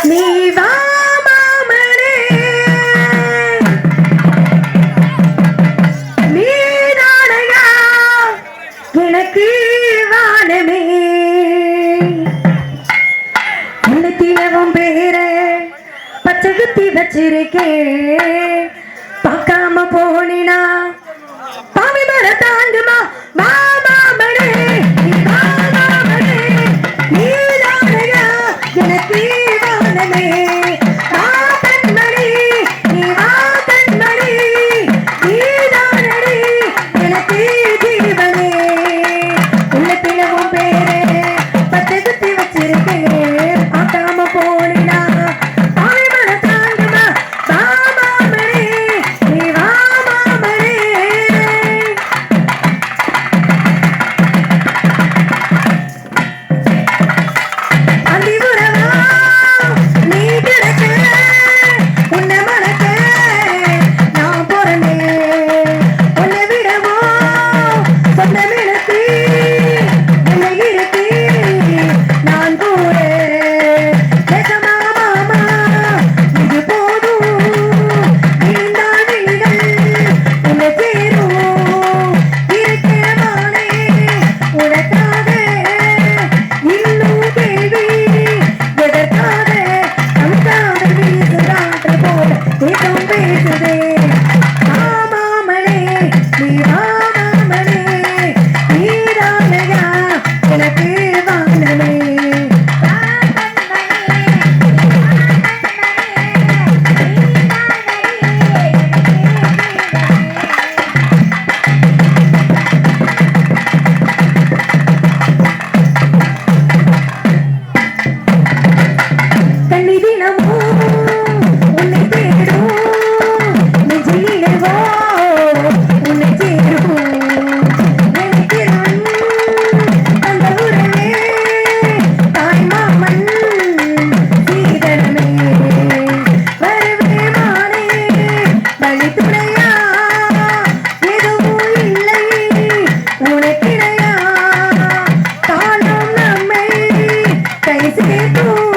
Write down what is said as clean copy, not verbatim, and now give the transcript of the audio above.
நீ வா மாமனே நீதானையா எனக்கு வானமே உள்ளத்திலவும் பேர பச்சை குத்தி வச்சிருக்கேன் பார்க்காம போனினா பாவி மர தாங்குமா மாமனே மாமனே நீதானையா எனக்கு வானமே வாதன்மணி நீ வாதன்மணி நீதானடி எனக்கு ஜீவனே உள்ளத்திலவும் பேரே பச்சை குத்தி வச்சிருக்கேன் பார்க்காம போனினா பாவி மர தாங்குமா மாமனே நீ வா மாமனே அந்திபுரமா நீ கிடக்க உன்னை மணக்க நான் பிறந்தேன் உன்னை விடவோ சொந்தமிழத்து உன்னை இருத்தி நான் கூட பேசமா மாமா இது போதும் நீந்தான் விழிகள் உன்னை சேரும் இருக்கிறமானே உனக்காக இன்னும் கேள்வி எதற்காக நம் காதல் வீசுறாற்று போல தேகம் பேசுதே மாமனே நீ மாமனே நீதானையா எனக்கு வானமே கண்ணிதினமோ உன்னை தேடும் நெஞ்சிலிடவோ உன்னை சேரும் நினைக்கிறன் அந்த உறவே தாய் மாமன் சீதனமே வரவே மானே வழி துணையா எதுவும் இல்லை உனக்கிடையா காலம் நம்மை கை சேர்க்கும்